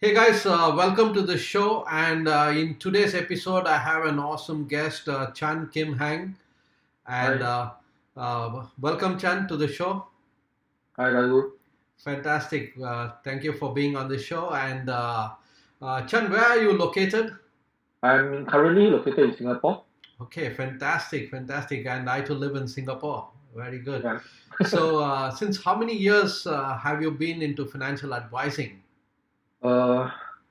Hey guys, welcome to the show. And in today's episode, I have an awesome guest, Kim Heng. And Hi, welcome, Chan, to the show. hi Raghu. Fantastic. Thank you for being on the show. And Chan, where are you located? I'm currently located in Singapore. Okay, fantastic, fantastic. And I too live in Singapore. Very good. Yeah. So, since how many years have you been into financial advising? Uh,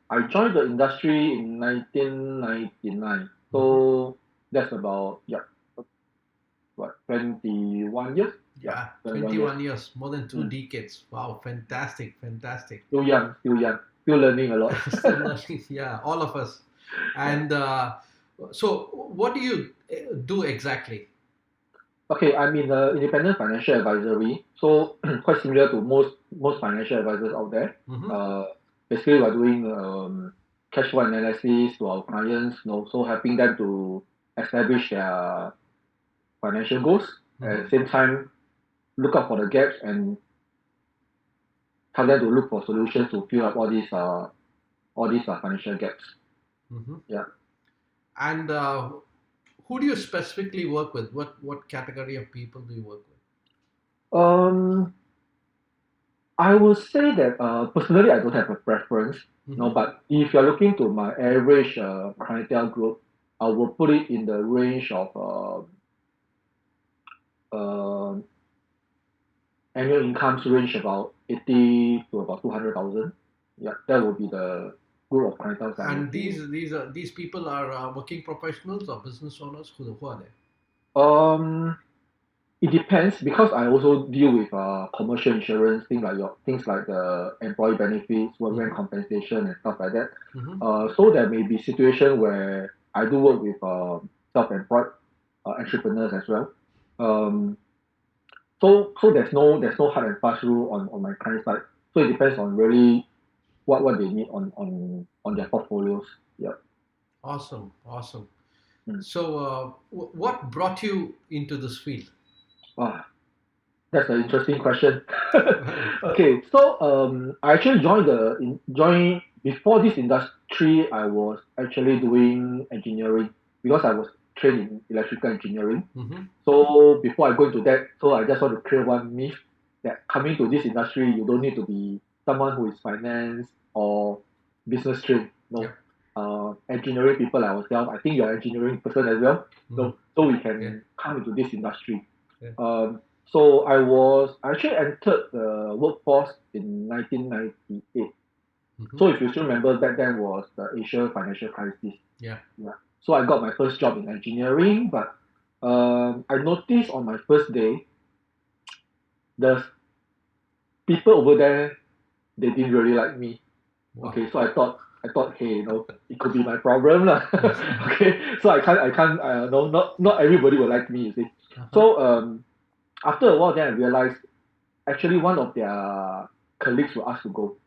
I joined the industry in 1999. Mhm. So that's about, what, 21 years? Yeah, Yeah, 21 years. 21 years, more than two Mm. decades. Wow, fantastic, fantastic. Still learning a lot. Still learning. Yeah, all of us. Yeah. And so, what do you do exactly? Okay, I'm in the independent financial advisory. So quite similar to most financial advisors out there. Hmm. Uh, Basically, we're doing cash flow analysis to our clients, so helping them to establish their financial goals. At Hmm. the same time, look out for the gaps and tell them to look for solutions to fill up all these financial gaps. Hmm. Yeah. And who do you specifically work with? What category of people do you work with? Um, I would say that personally, I don't have a preference. No, Hmm. but if you're looking to my average clientele group, I will put it in the range of annual incomes range about 80 to about 200,000. Yeah, that would be the group of clientele that I And would deal with. these people are working professionals or business owners. Who are they? Um, it depends because I also deal with commercial insurance, things like the employee benefits, workman Hmm. compensation, and stuff like that. Hmm. So there may be situation where I do work with self-employed entrepreneurs as well. Um, so there's no hard and fast rule on my client side. So it depends on really what they need on their portfolios. Yeah. Awesome, awesome. Mm. So, what brought you into this field? Wow, that's an interesting question. Okay, so I actually joined before this industry. I was actually doing engineering because I was trained in electrical engineering. Hmm. So before I go into that, so I just want to clear one myth that coming to this industry, you don't need to be someone who is finance or business trained. No, Yep. engineering people like ourselves. I think you're an engineering person as well. Hmm. No, so we Yeah. can come into this industry. Yeah. So I actually entered the workforce in 1998. Hmm. So if you still remember, back then was the Asia financial crisis. Yeah. Yeah. So I got my first job in engineering, but I noticed on my first day, the people over there they didn't really like me. Wow. Okay, so I thought, hey, it could be my problem lah. Okay, so I can't, no, not everybody will like me, you see. Uh-huh. So after a while, then I realized actually one of their colleagues were asked to go.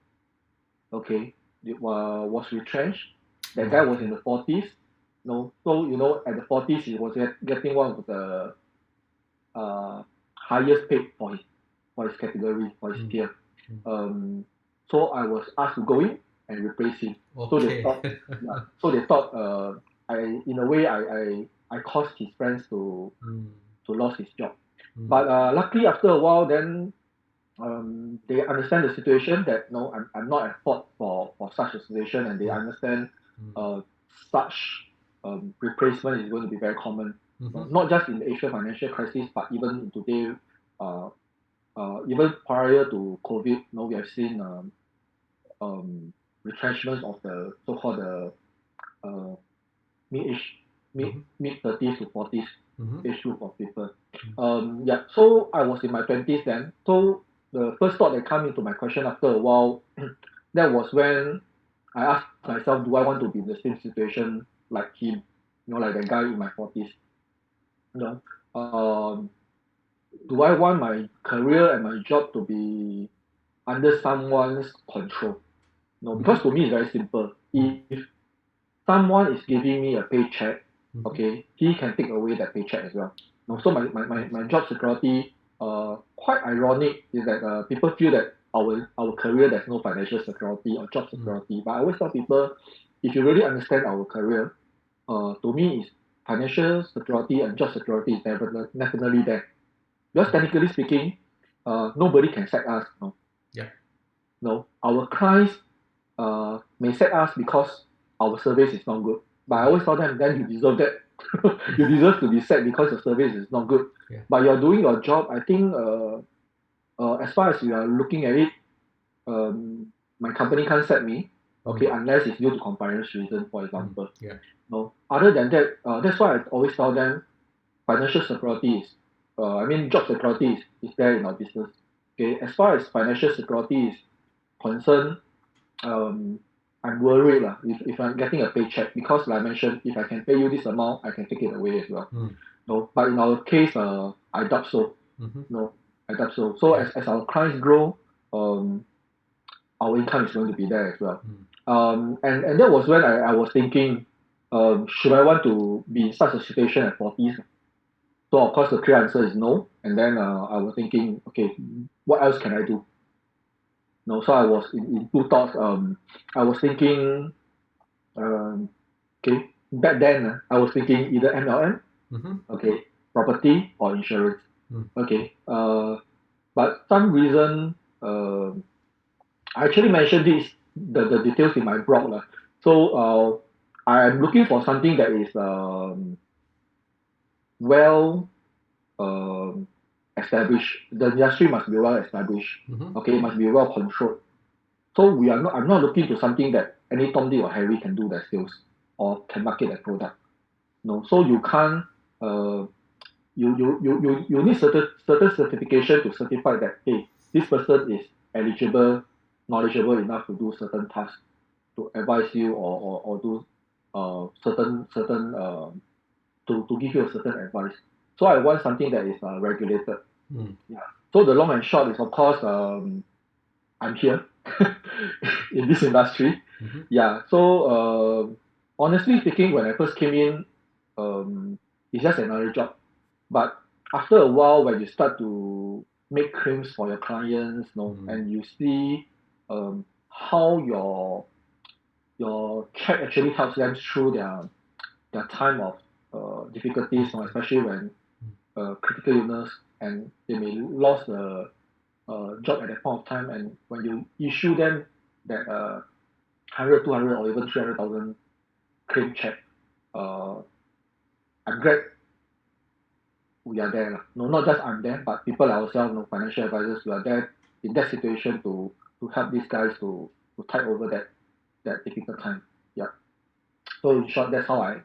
Okay, it was retrenched. That guy was in Okay. the 40s. No, so at the 40s he was getting one of the uh, highest paid for his category, for his Mm. tier. Mm. Um, so I was asked to go in and replace him. So they Okay. thought, yeah. So they thought, I in a way I caused his friends Mm. to lose his job. Mm. But luckily after a while, then they understand the situation that no, I'm not at fault for such a situation, and they Mm. understand Mm. uh, such replacement is going to be very common, Mm-hmm. not just in the Asian financial crisis, but even today, uh, even prior to COVID, we have seen um, retrenchment of the so-called uh, mid-age, Mm-hmm. mid 30s to 40s Mm-hmm. age group of people. Yeah, so I was in my 20s then. So the first thought that came into my question after a while, that was when I asked myself, do I want to be in the same situation like him? Like the guy in my 40s. You know, um, do I want my career and my job to be under someone's control? No, Mm-hmm. because to me it's very simple. Mm. If someone is giving me a paycheck, Mm-hmm. okay, he can take away that paycheck as well. No, so my Right. job security, quite ironic is that people feel that our career there's no financial security or job security. But I always tell people, if you really understand our career, to me is financial security and job security is definitely there. Because technically speaking, nobody can sack us. No, Yeah. no, our clients may sack us because our service is not good. But I always tell them, then you deserve that. You deserve to be sacked because your service is not good. Yeah. But you're doing your job. I think as far as you are looking at it, my company can't sack me. Okay, unless it's due to compliance reason, for example. Yeah. No, other than that, that's why I always tell them financial security is, job security is there in our business. Okay, as far as financial security is concerned, um, I'm worried lah if I'm getting a paycheck because like I mentioned, if I can pay you this amount, I can take it away as well. No, but in our case, I doubt so. No, I doubt so. So as our clients grow, our income is going to be there as well. And that was when I was thinking, should I want to be in such a situation at 40s? So of course the clear answer is no. And then I was thinking, okay, what else can I do? No, so I was in two thoughts. I was thinking, um, okay, back then I was thinking either MLM, okay, property or insurance. Okay, but some reason, I actually mentioned the details in my blog lah. So I'm looking for something that is well established. The industry must be well established. Okay, it must be well controlled. So I'm not looking to something that any Tom, Dick or Harry can do their sales or can market their product. No, so you can't you need certain certification to certify that hey, this person is eligible, knowledgeable enough to do certain tasks, to advise you or do certain to give you a certain advice. So I want something that is regulated. Yeah. So the long and short is of course I'm here in this industry. Yeah. So honestly speaking, when I first came in, it's just another job. But after a while, when you start to make claims for your clients, and you see how your check actually helps them through their time of difficulties, especially when critical illness and they may lose the job at that point of time, and when you issue them that 100, 200, or even 300,000 claim check, uh, I'm glad we are there. No, not just I'm there, but people like ourselves, financial advisors, we are there in that situation to help these guys to tide over that difficult time. Yeah. So in short, that's how I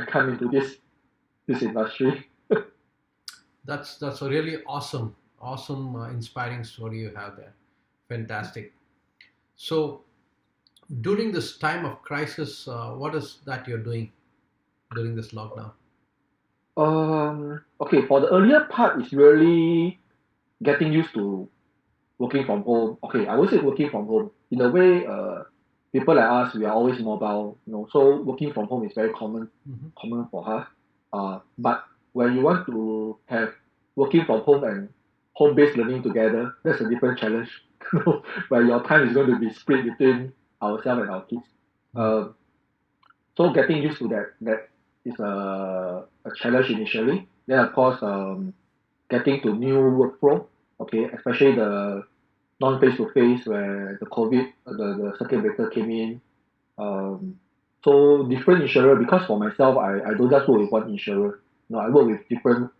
come into this industry. That's a really awesome, inspiring story you have there. Fantastic. So during this time of crisis, what is that you're doing during this lockdown? Okay, for the earlier part is really getting used to working from home. Okay, I would say working from home. In a way, people like us, we are always mobile, so working from home is very common for us. But when you want to have working from home and home-based learning together, that's a different challenge. Where your time is going to be split between ourselves and our kids. So getting used to that is a challenge initially. Then of course, getting to new workflow. Okay, especially the non face to face where the COVID, the circuit breaker came in. So different insurer because for myself, I don't just work with one insurer. No, I work with different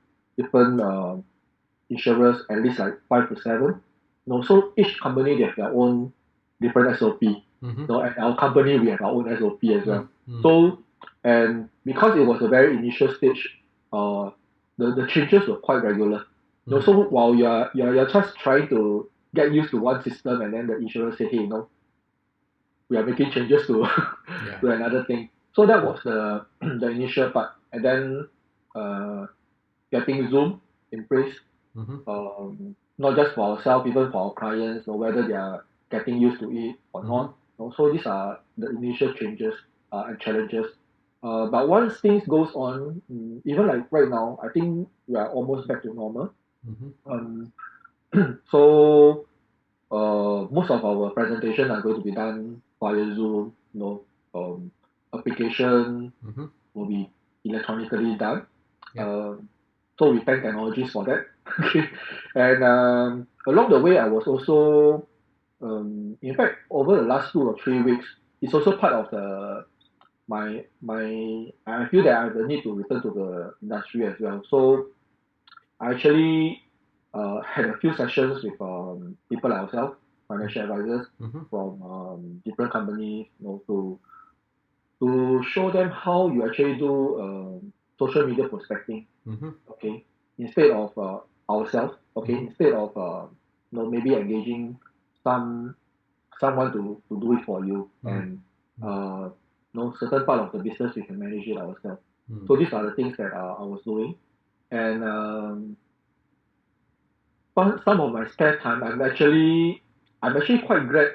insurers, at least like 5 to 7. No, so each company they have their own different SOP. No, at our company we have our own SOP as well. So and because it was a very initial stage, the changes were quite regular. No, so while you're just trying to get used to one system and then the insurer say, hey, we are making changes to to another thing. So that was the initial part. And then getting Zoom in place, not just for ourselves, even for our clients, or whether they are getting used to it or not. So these are the initial changes and challenges. But once things goes on, even like right now, I think we are almost back to normal. Um, so most of our presentation are going to be done via Zoom. Application Mm-hmm. will be electronically done. Yeah. So we thank technologies for that. Okay. And along the way, I was also, in fact, over the last 2 or 3 weeks, it's also part of my. I feel that I have the need to return to the industry as well. So I actually had a few sessions with people like ourselves, financial advisors Mm-hmm. from different companies, to show them how you actually do social media prospecting. Mm-hmm. Okay, instead of ourselves. Okay, Mm-hmm. instead of maybe engaging some someone to do it for you, Mm-hmm. and uh, certain part of the business we can manage it ourselves. Mm-hmm. So these are the things that I was doing, and some of my spare time, I'm actually quite glad,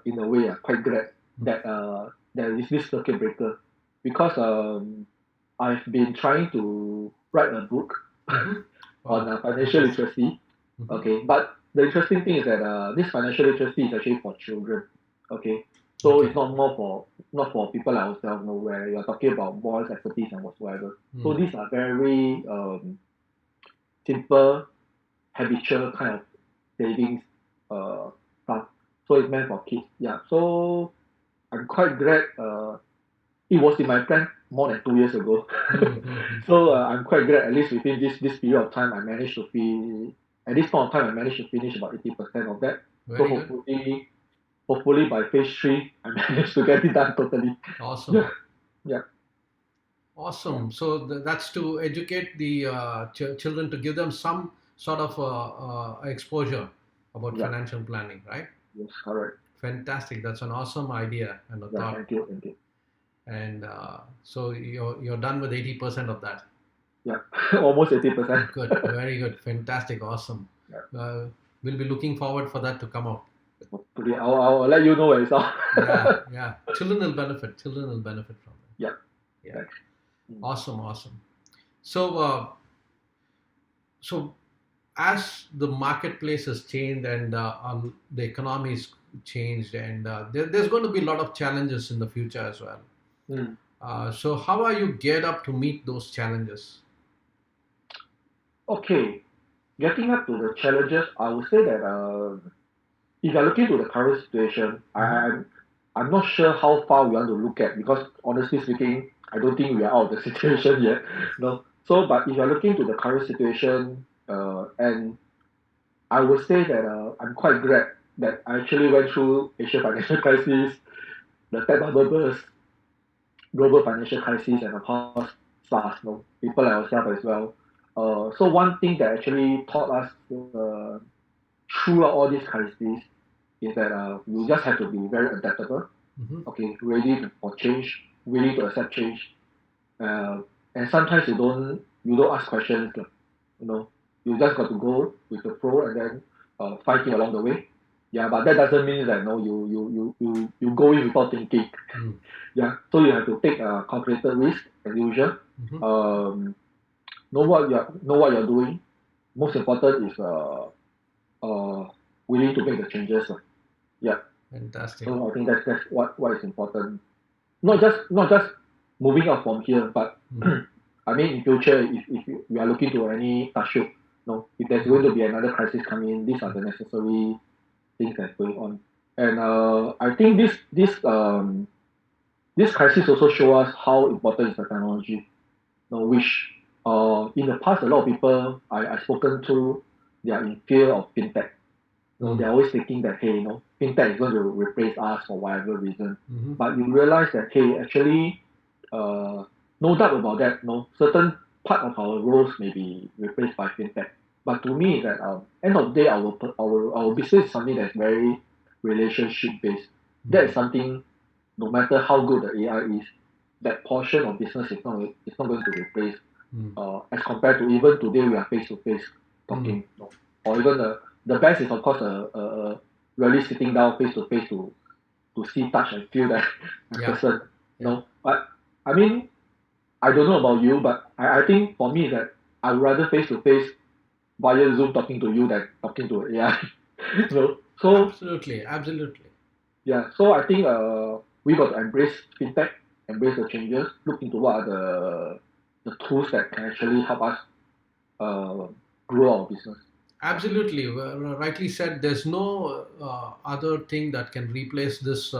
in a way, quite glad that there is this circuit breaker, because I've been trying to write a book Mm-hmm. on Wow. financial Fantastic. literacy. Mm-hmm. Okay, but the interesting thing is that this financial literacy is actually for children. Okay, so Okay. it's not for people like ourselves, where you're talking about bonds, equities, and whatsoever. So Mm. these are very simple, habitual kind of savings uh, stuff. So it's meant for kids. Yeah. So I'm quite glad. It was in my plan more than 2 years ago. Mm-hmm. So I'm quite glad, at least within this period of time, I managed to finish. At this point of time, I managed to finish about 80% of that. So Very good. hopefully by phase 3, I managed to get it done totally. Awesome. Yeah, yeah, yeah, Awesome. So that's to educate the children, to give them some sort of exposure about yeah. financial planning, right? Yes, correct. Fantastic. That's an awesome idea and a Yeah, thought. thank you, thank you. And so you're done with 80% of that. Yeah, almost 80%. Good. Very good. Fantastic. Awesome. Yeah. Uh, we'll be looking forward for that to come out. Hopefully, I'll let you know when it's out. Yeah. Yeah. Children will benefit. Children will benefit from Yeah, that. Yeah. thanks. Mm. Awesome. Awesome. So as the marketplace has changed and the economy's changed, and there's going to be a lot of challenges in the future as well. Mm. So how are you geared up to meet those challenges? Okay, getting up to the challenges, I would say that if you're looking to the current situation, Hmm. I'm not sure how far we want to look at, because honestly speaking, I don't think we are out of the situation yet. No. So, but if you're looking to the current situation, and I would say that I'm quite glad that I actually went through Asia financial crisis, the tech bubble burst, global financial crisis, and of course SARS. No, people like ourselves as well. So one thing that actually taught us throughout all these crises is that you just have to be very adaptable, Hmm. okay, ready for change, willing to accept change, uh, and sometimes you don't ask questions, you know, you just got to go with the flow, and then fighting along the way. Yeah, but that doesn't mean that no, you go in without thinking. Mm. Yeah, so you have to take a calculated risk as usual. Hmm. Um, know what you're doing. Most important is willing to make the changes. Yeah. Fantastic. So I think that's what is important. Not just moving out from here, but Hmm. I mean in future, if we are looking to any touch wood, if there's going to be another crisis coming in, these are the necessary things that's going on. And I think this crisis also show us how important is the technology. Which in the past, a lot of people I spoken to, they are in fear of fintech. Mm. They're always thinking that, hey, fintech is going to replace us for whatever reason. Hmm. But you realize that, hey, actually, uh, no doubt about that. Certain part of our roles may be replaced by fintech. But to me, that end of the day, our business is something that's very relationship based. That is Mm. something, no matter how good the AI is, that portion of business is not going to replace, Mm. as compared to even today we are face to face Mm. talking, or even the best is of course really sitting down face to face to see, touch, and feel that Yeah. person. Yeah. But I mean, I don't know about you, but I think for me is that I would rather face to face via Zoom talking to you than talking to AI. So Absolutely. yeah, so I think we got to embrace fintech, embrace the changes, look into what are the tools that can actually help us uh, grow our business. Yeah. Absolutely, rightly said. There's no other thing that can replace this,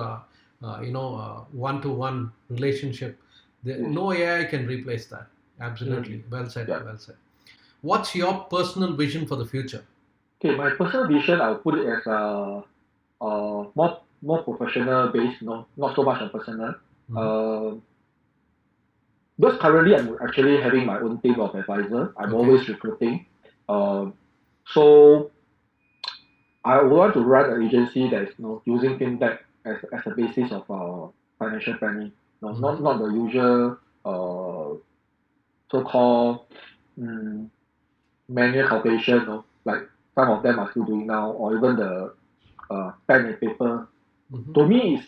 one-to-one relationship. Yes. No AI can replace that. Mm. Absolutely, well said, Yeah. well said. What's your personal vision for the future? Okay, my personal vision, I'll put it as more professional based, not so much on personal. Hmm. Uh, because currently I'm actually having my own team of advisor. I'm Okay, always recruiting. Um, so I would want to run an agency that is using fintech as a basis of financial planning. No, hmm, not the usual so-called um, manual calculation. No, like some of them are still doing now, or even the pen and paper. hmm, To me, is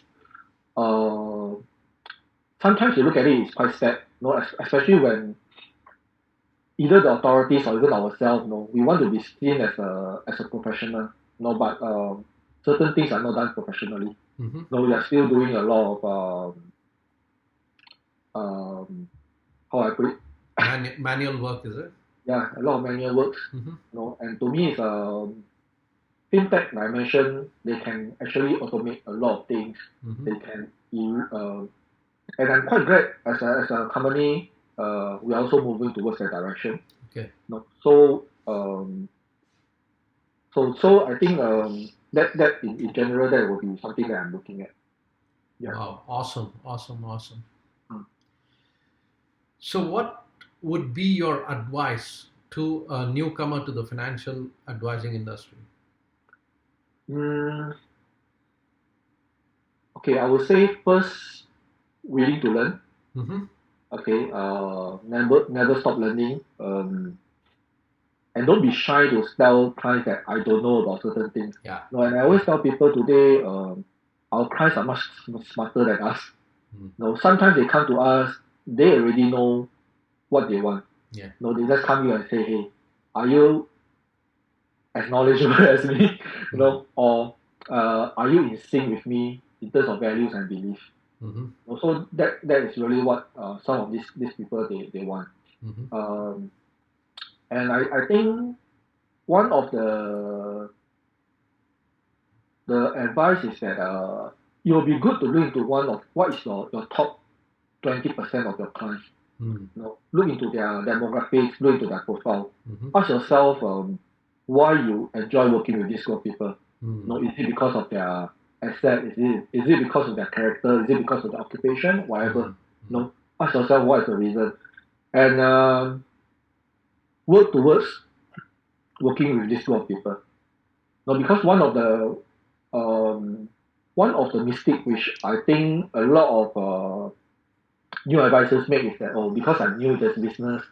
uh, sometimes you look at it, it's quite sad. No, especially when either the authorities or even ourselves, we want to be seen as a professional. No, but certain things are not done professionally. hmm. No, we are still doing a lot of um, how I put it, Manual work, is it? yeah, a lot of manual works. Hmm, And to me, it's fintech. Like I mentioned, they can actually automate a lot of things. hmm. They can, and I'm quite glad as a company, we are also moving towards that direction. Okay. So I think that in general that will be something that I'm looking at. Yeah. Wow. Awesome. Awesome. Awesome. Mm. So, what would be your advice to a newcomer to the financial advising industry? Mm, okay, I would say first willing to learn. Hmm. Okay, never stop learning. And don't be shy to tell clients that I don't know about certain things. Yeah. No, and I always tell people today, our clients are much smarter than us. Mm. No, sometimes they come to us, they already know what they want. Yeah. No, they just come here and say, hey, are you as knowledgeable as me? Mm. Or are you in sync with me in terms of values and beliefs? Hmm. So that is really what some of these people they want. Hmm. Um, and I think one of the advice is that it will be good to look into one of what is your top 20% of your clients. Mm. Look into their demographics, look into their profile. Hmm. Ask yourself why you enjoy working with these group of people. Mm. Is it because of their asset? Is it because of their character? Is it because of their occupation? Whatever. Mm. Mm. Ask yourself what is the reason, and work towards working with this group of people. Now, because um, one of the mistake which I think a lot of new advisors make is that, oh, because I'm new to this business,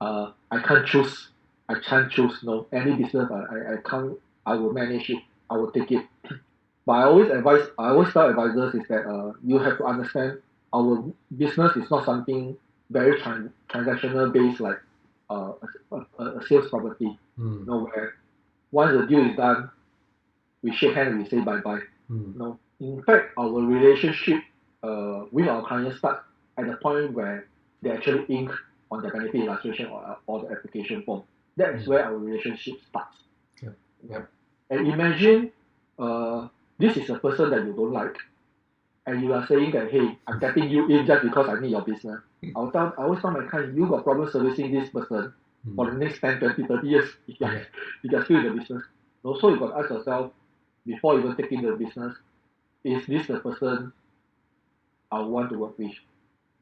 I can't choose. I can't choose. No, any business I can't. I will manage it. I will take it. But I always tell advisors is that you have to understand our business is not something very transactional based like a sales property. Mm. Where once the deal is done, we shake hands and we say bye bye. Mm. In fact, our relationship with our clients starts at the point where they actually ink on the benefit illustration or the application form. That is Mm. where our relationship starts. Yep. You know? Yep. And imagine uh, this is a person that you don't like, and you are saying that, hey, I'm getting you in just because I need your business. I always tell my client, you got problem servicing this person for Mm. the next 10, 20, 30 years if you're, Yeah. if you're still in the business. Also, you got to ask yourself, before even taking the business, is this the person I want to work with?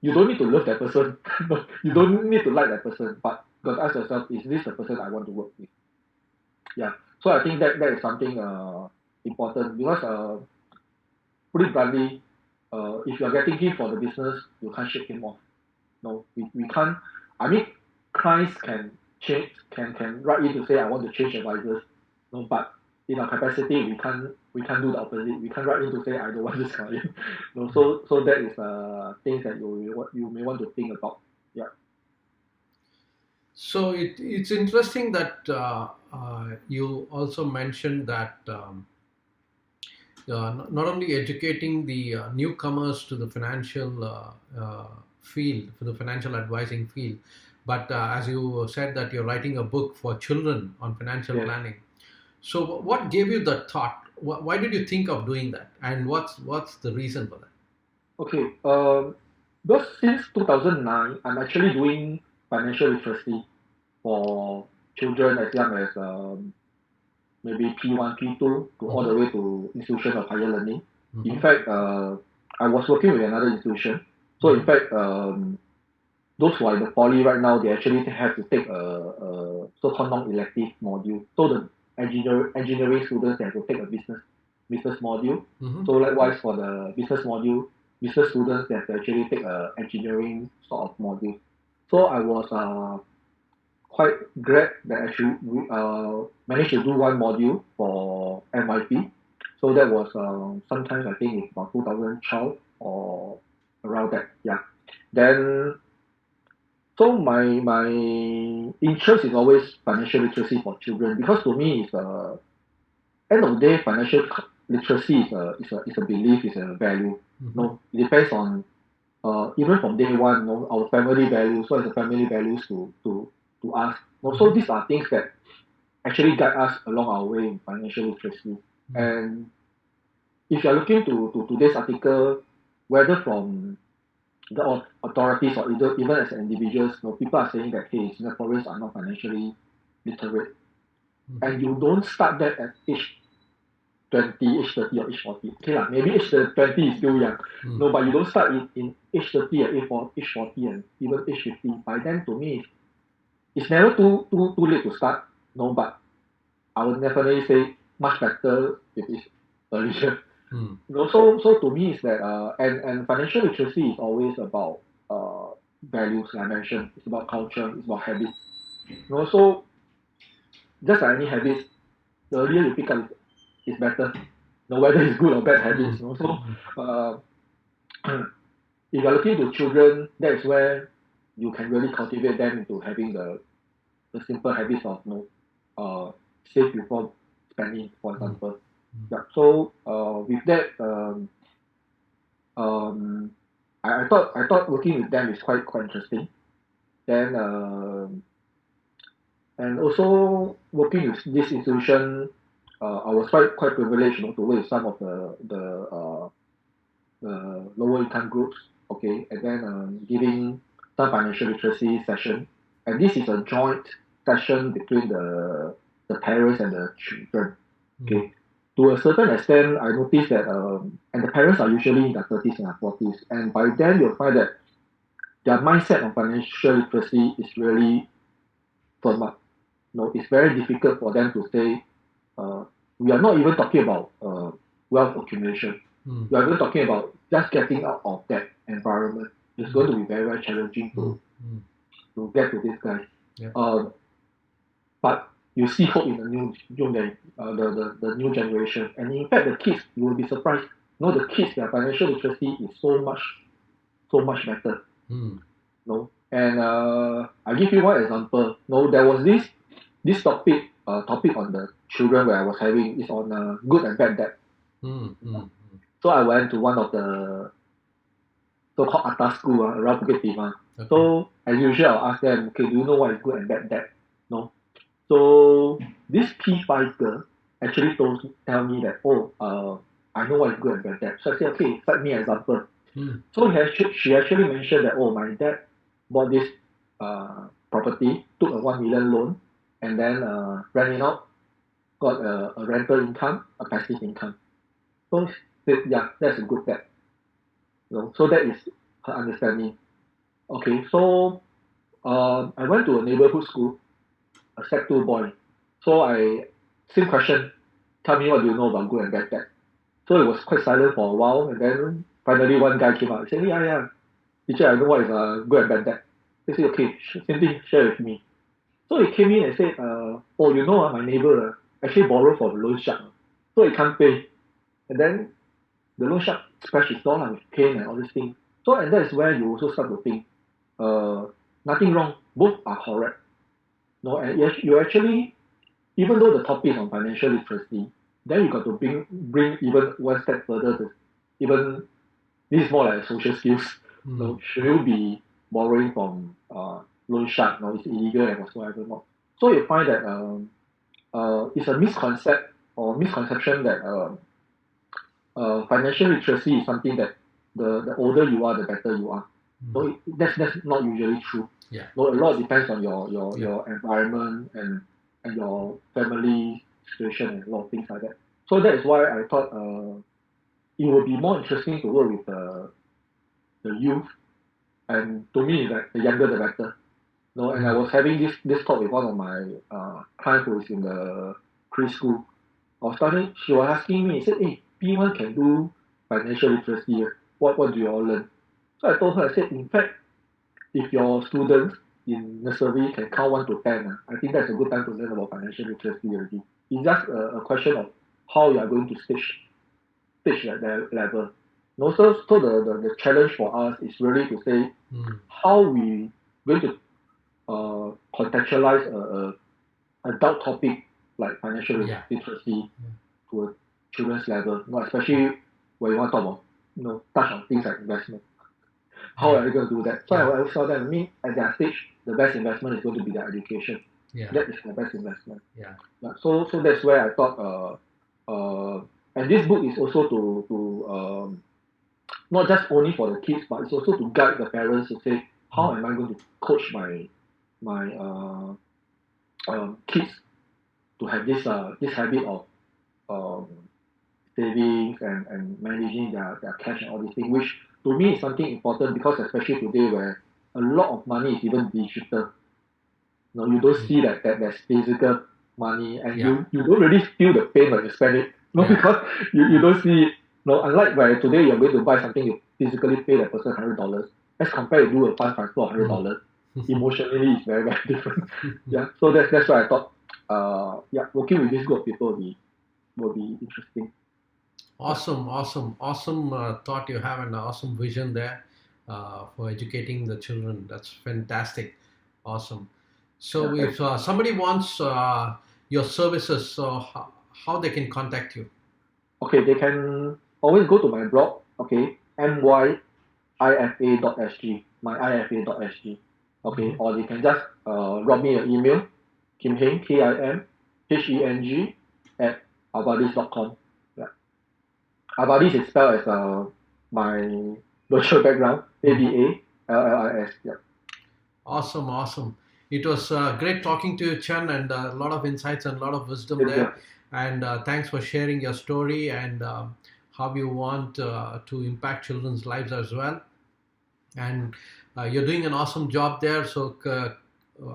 You don't need to love that person. No, you Mm. don't need to like that person, but you got to ask yourself, is this the person I want to work with? Yeah. So I think that is something important because put it bluntly, if you are getting him for the business, you can't shake him off. No, we can't. I mean, clients can change, can write in to say I want to change advisors. No, but in our capacity, we can't do the opposite. We can't write in to say I don't want this client. No, so that is things that you may want to think about. Yeah. So it's interesting that you also mentioned that not only educating the newcomers to the financial field, for the financial advising field, but as you said that you're writing a book for children on financial Yes. planning. So what gave you the thought? Why did you think of doing that? And what's the reason for that? Okay. Because since 2009, I'm actually doing financial literacy for children as young as maybe P1, P2 to all the Hmm. way to institution of higher learning. In Hmm. fact, I was working with another institution. So in Hmm. fact, those who are in the poly right now, they actually have to take a so-called non-elective module. So the engineering students they have to take a business module. Hmm. So likewise for the business module, business students they have to actually take a engineering sort of module. So I was quite glad that actually we managed to do one module for MYP. So that was sometimes I think it's about 2012 or around that. Yeah. Then so my interest is always financial literacy for children because to me it's end of the day financial literacy is a belief, is a value. Hmm. No, it depends on even from day one, our family values, what is the family values to us. So Hmm. these are things that actually guide us along our way in financial literacy. Hmm. And if you're looking to today's article, whether from the authorities or either even as individuals, people are saying that hey, Singaporeans are not financially literate, Hmm. and you don't start that at age 20, age 30, or age 40. Okay lah, maybe age 20 is still young. Hmm. No, but you don't start in age 30 or age 40 and even age 50. By then, to me, it's never too late to start. No, but I would definitely say much better if it's earlier. Hmm. So to me is that and financial literacy is always about values like I mentioned. It's about culture, it's about habits. So just like any habits, the earlier you pick up is better. Whether it's good or bad Hmm. habits. So uh, if you're looking to children, that is where you can really cultivate them into having the simple habits of save before spending, for Hmm. example. Yeah. So with that, um, I thought working with them is quite interesting. Then and also working with this institution, I was quite privileged, to work with some of the lower income groups. Okay, and then giving some financial literacy session, and this is a joint session between the parents and the children. Hmm. Okay, to a certain extent, I noticed that and the parents are usually in their 30s and 40s, and by then you'll find that their mindset on financial literacy is really firm up. It's very difficult for them to say, uh, we are not even talking about wealth accumulation. Hmm. We are even talking about just getting out of that environment. It's Hmm. going to be very, very challenging Hmm. Hmm. to get to this guy. Yeah. Um, but you see hope in the the new generation. And in fact, the kids, you will be surprised. The kids, their financial literacy is so much better. Hmm. And I give you one example. There was this topic on the children where I was having is on good and bad debt. Hmm. Hmm. So I went to one of the so-called atas school around Bukit Timah. Okay. So as usual, I'll ask them, okay, do you know what is good and bad debt? No. So this P5 girl actually tell me that, oh, I know what is good and bad debt. So I said, okay, cite me an example. Hmm. So she actually mentioned that, oh, my dad bought this property, took a 1 million loan, and then rent it out, got a rental income, a passive income. So yeah, that's a good debt. So that is her understanding. Okay, so I went to a neighborhood school, a Sec 2 boy. So same question, tell me what do you know about good and bad debt. So it was quite silent for a while, and then finally one guy came out and said, yeah, yeah, teacher, I know what is good and bad debt. They said, okay, same thing, share with me. So he came in and said, oh, my neighbor actually borrowed from the loan shark. So he can't pay. And then the loan shark scratched his door with pain and all these things. So, and that is where you also start to think, uh, nothing wrong. Both are correct. No, and yes, you actually, even though the topic is on financial literacy, then you got to bring even one step further to even this is more like social skills. Mm. No, should you be borrowing from loan shark? No, it's illegal and whatsoever not. So you find that it's a misconcept or misconception that financial literacy is something that the older you are, the better you are. Mm. So that's not usually true. Yeah. So a lot depends on your Yeah. your environment and your family situation and a lot of things like that. So that is why I thought it would be more interesting to work with the youth, and to me that the younger the better. No, and I Mm. was having this talk with one of my clients who is in the preschool. I was starting, she was asking me, she said, hey, P1 can do financial literacy. What do you all learn? So I told her, I said, in fact, if your students in nursery can count 1 to 10, I think that's a good time to learn about financial literacy already. It's just a question of how you are going to stage that level. And also, so the challenge for us is really to say Mm. how we going to contextualize a adult topic like financial Yeah. literacy Yeah. to a children's level, especially when you want to talk about, touch on things like investment. How Yeah. are you going to do that? So Yeah. I always tell them, at their stage, the best investment is going to be their education. Yeah. That is the best investment. Yeah. Yeah, so that's where I thought, and this book is also to not just only for the kids, but it's also to guide the parents to say, how Mm. am I going to coach my kids to have this habit of um, savings and managing their cash and all these things, which to me is something important because especially today where a lot of money is even digital. You don't Mm. see that physical money, and Yeah. you don't really feel the pain when you spend it. No, Yeah. because you don't see it. No, unlike where today you're going to buy something, you physically pay that person $100 as compared to do a fund transfer of hundred Mm. dollars. Emotionally, it's very different. Yeah, so that's why I thought, yeah, working with this group of people will be interesting. Yeah. Awesome, awesome, awesome thought you have and awesome vision there for educating the children. That's fantastic. Awesome. Yeah, So, thanks. if somebody wants your services, so how they can contact you? Okay, they can always go to my blog, okay, myifa.sg, myifa.sg, okay, Hmm. or they can just drop me an email, Kim Heng, KIMHENG, at avadis.com. Yeah. Avadis is spelled as my virtual background, Hmm. ABALLIS. Yeah. Awesome, awesome. It was great talking to you, Chen, and a lot of insights and a lot of wisdom Same there. here. And thanks for sharing your story and how you want to impact children's lives as well. And you're doing an awesome job there. So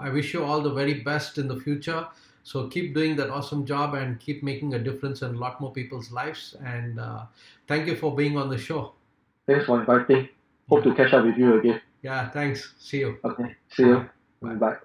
I wish you all the very best in the future. So keep doing that awesome job and keep making a difference in a lot more people's lives. And thank you for being on the show. Thanks for inviting. Hope Yeah, to catch up with you again. yeah. Thanks. See you. Okay, see Bye. you. Bye. Bye.